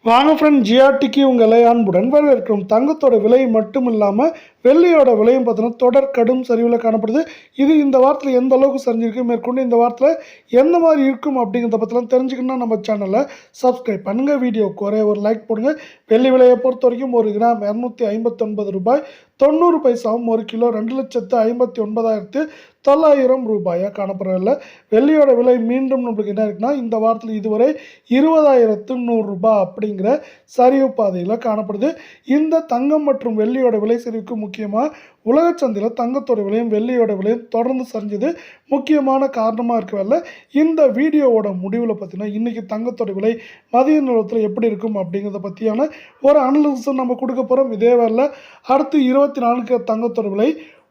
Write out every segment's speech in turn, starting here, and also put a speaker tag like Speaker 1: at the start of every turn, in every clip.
Speaker 1: வாங்க ஃப்ரெண்ட், ஜிஆர்டிக்கு உங்களை அன்புடன் வரவேற்கிறோம். தங்கத்தோட விலை மட்டும் இல்லாமல் வெள்ளியோட விலையும் பார்த்தீங்கன்னா தொடர் கடும் சரிவில் காணப்படுது. இது இந்த வாரத்தில் எந்த அளவுக்கு சரிஞ்சிருக்கு, மேற்கொண்டு இந்த வாரத்தில் எந்த மாதிரி இருக்கும் அப்படிங்கிறத பற்றிலாம் தெரிஞ்சுக்கணும்னா நம்ம சேனலை சப்ஸ்கிரைப் பண்ணுங்கள். வீடியோக்கு ஒரே ஒரு லைக் போடுங்க. வெள்ளி விலையை பொறுத்த வரைக்கும் 1 கிராம் 259 ரூபாய் 90 பைசாவும், 1 கிலோ 2,59,900 ரூபாயாக காணப்படவில்லை. வெள்ளியோட விலை மீண்டும் நம்மளுக்கு என்ன இருக்குன்னா, இந்த வாரத்தில் இதுவரை 20,100 ரூபாய் அப்படிங்கிற சரிவு பாதையில் காணப்படுது. இந்த தங்கம் மற்றும் வெள்ளியோட விலை சரிவுக்கு முக்கியமாக உலக சந்தையில் தங்கத்தோட விலையும் வெள்ளியோட விலையும் தொடர்ந்து சரிஞ்சது முக்கியமான காரணமாக இருக்கவில்லை. இந்த வீடியோவோட முடிவில் பார்த்தீங்கன்னா இன்றைக்கி தங்கத்தோட விலை மதிய நிலவரத்தில் எப்படி இருக்கும் அப்படிங்கிறத பற்றியான ஒரு அனலிசிஸ் நம்ம கொடுக்க போகிறோம். இதே வேலை அடுத்து 24 தங்கத்தோட விலை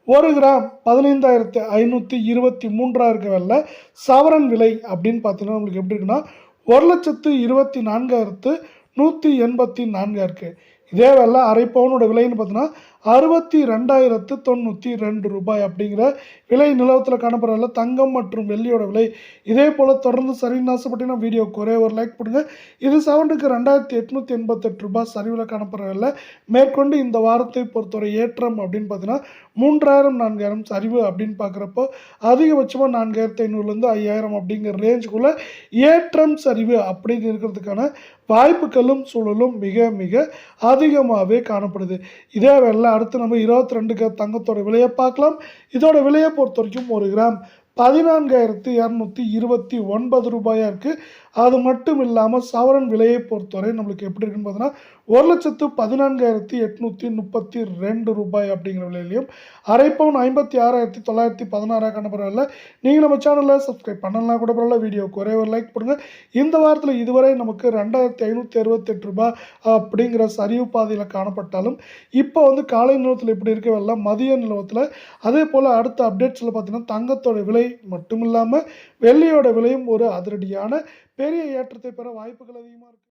Speaker 1: 1 கிராம் 15,523 இருக்க வேலை சவரன் விலை அப்படின்னு பார்த்தீங்கன்னா உங்களுக்கு எப்படி இருக்குன்னா 1,24,184 இருக்குது. இதே வேலை அரை பவுனோட விலைன்னு பார்த்தீங்கன்னா 62,092 ரூபாய் அப்படிங்கிற விலை நிலவரத்தில் காணப்படுறதில்ல. தங்கம் மற்றும் வெள்ளியோட விலை இதே போல் தொடர்ந்து சரின்னு ஆசைப்பட்டீங்கன்னா வீடியோக்கு ஒரே ஒரு லைக் பண்ணுங்க. இது சவுண்டுக்கு 2,888 ரூபாய் சரிவில் காணப்படுறதில்ல. மேற்கொண்டு இந்த வாரத்தை பொறுத்தவரை ஏற்றம் அப்படின்னு பார்த்தீங்கன்னா 3,000 4,000 சரிவு அப்படின்னு பார்க்குறப்போ அதிகபட்சமாக 4,500லேருந்து 5,000 அப்படிங்கிற ரேஞ்சுக்குள்ளே ஏற்றம் சரிவு அப்படின்னு இருக்கிறதுக்கான வாய்ப்புகளும் சூழலும் மிக மிக அதிகமாகவே காணப்படுது. இதே வேலை அடுத்து நம்ம 22 தங்கத்தோட விலையை பார்க்கலாம். இதோட விலையை பொறுத்த வரைக்கும் 1 கிராம் 14,229 ரூபாயாக இருக்குது. அது மட்டும் இல்லாமல் சவரன் விலையை பொறுத்தவரை நம்மளுக்கு எப்படி இருக்குன்னு பார்த்தீங்கன்னா 1,14,832 ரூபாய் அப்படிங்கிற விலையிலையும் அரை பவுன் 56,916 காணப்படவில்லை. நீங்கள் நம்ம சேனலில் சப்ஸ்கிரைப் பண்ணலாம் கூட பரவாயில்ல. வீடியோக்கு ஒரே ஒரு லைக் பண்ணுங்கள். இந்த வாரத்தில் இதுவரை நமக்கு 2,568 ரூபாய் அப்படிங்கிற சரிவு பாதையில் காணப்பட்டாலும் இப்போ காலை நிலவரத்தில் எப்படி இருக்கவில்லை, மதிய நிலவரத்தில் அதே போல் அடுத்த அப்டேட்ஸில் பார்த்தீங்கன்னா தங்கத்தோட விலை மட்டும் இல்லாமல் வெள்ளியோட விலையும் ஒரு அதிரடியான பெரிய ஏற்றத்தை பெற வாய்ப்புகள் அதிகமாக இருக்குது.